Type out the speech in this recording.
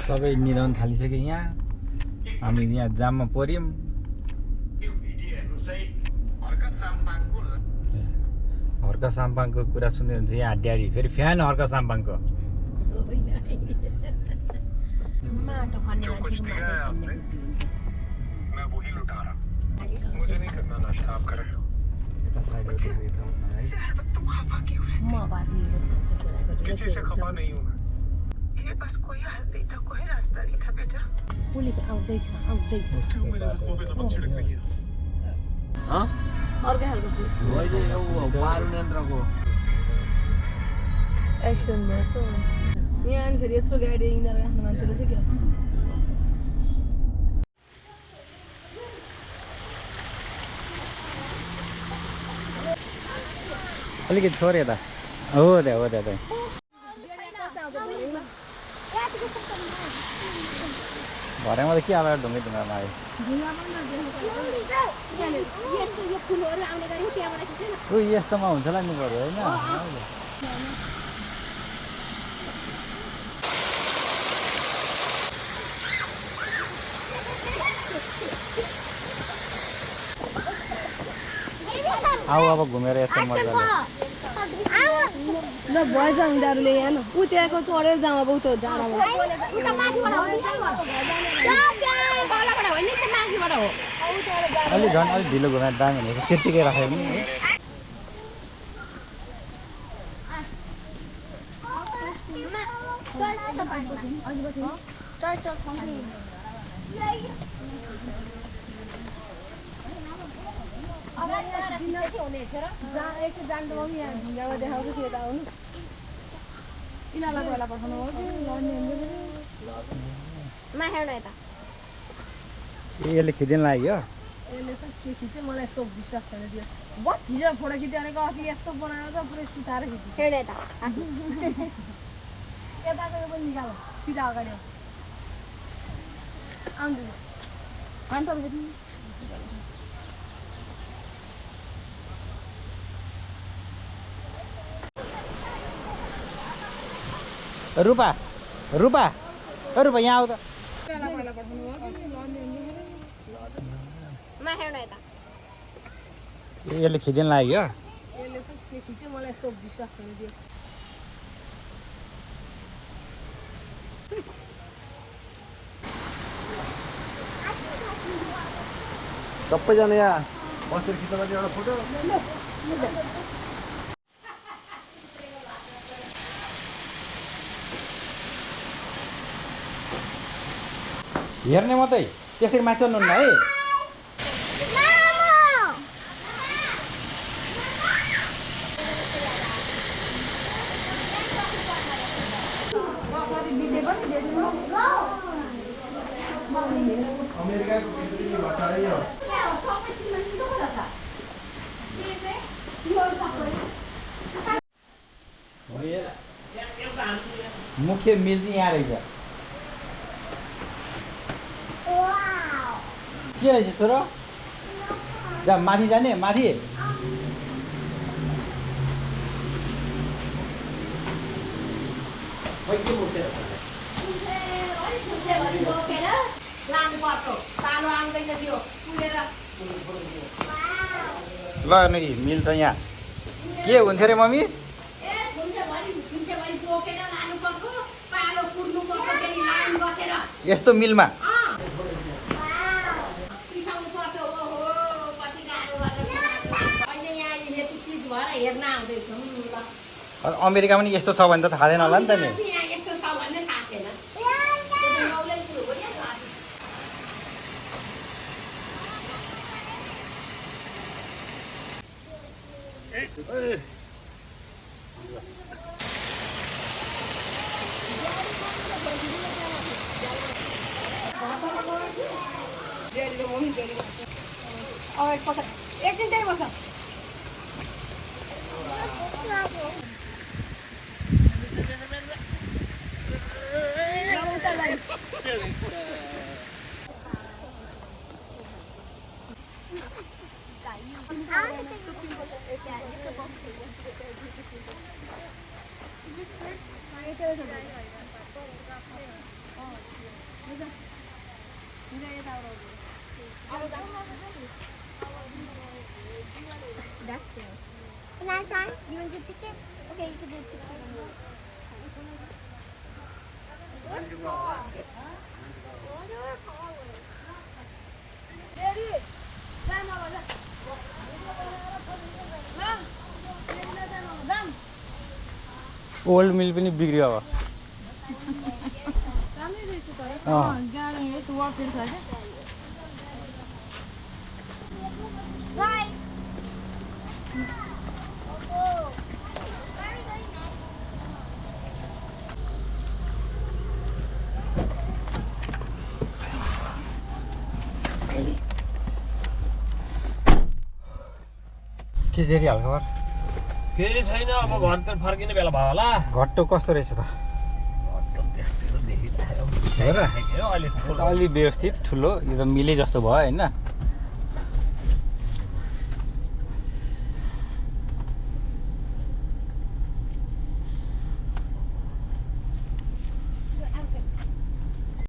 सबै निदाउन थालिसक्यो यहाँ हामी यहाँ जाममा पर्यौँ हर्क साम्पाङको कुरा सुन्दै हुन्छ यहाँ ड्याडी फेरि फ्यान हर्क साम्पाङको पुलिस आउँदैछ अर्कै खालको पुलिस एक्सन भएछ यहाँ अनि फेरि यत्रो गाडी हिँडेर राख्ने मान्छे रहेछ क्या अलिकति छोरे त हो त्यहाँ भरेमा त के आएर ढुङ्गे ढुङ्गामा आयो यस्तोमा हुन्छ होला नि बरु होइन आऊ अब घुमेर यस्तो मजाले ल भएछ उनीहरूले यहाँ ऊ त्यहाँको चढेर जाउँ अब उता डाँडामा अलि झन् अलिक ढिलो घुमेर दाम भनेको त्यत्तिकै राख्यो भने यसले खिचिन लाग्यो यसले त के खिच्यो मलाई यसको विश्वास छैन त्यो हिजो फोटो खिचिहालेको अस्ति यस्तो बनाएर त पुरै सुताएर खिच्यो यताको यो पनि निकाल सिधा अगाडि रूपा रूपा रूपा यहाँ आऊ त यसले खिचिन लाग्यो यसले त के खिच्यो मलाई यसको विश्वास छैन त्यो सबैजना यहाँ बसेर खिच्दा एउटा फोटो हेर्ने मात्रै त्यसरी माथि चढ्नु है मुख्य मिल चाहिँ यहाँ रहेछ के रहेछ छोरो जा माथि जाने माथि ल नि मिल्छ यहाँ के हुन्थ्यो रे मम्मी यस्तो मिलमा अमेरिका पनि यस्तो छ भने त थाहा छैन होला नि त नि एकछिन त्यही बस That's good. Can I try? You want to do a picture? Okay, you can do a picture. What's wrong? Old mill पनि बिग्रियो अब राम्रै रहेछ त है अँ। गाडी यस्तो वर्कहरू छ क्या Right. के जेरी हालखबर केही छैन अब घरतिर फर्किने बेला भयो होला घट्टो कस्तो रहेछ त त्यस्तै देखिरहेको हो र? अहिले ठुलो अलि व्यवस्थित ठुलो यो त मिले जस्तो भयो होइन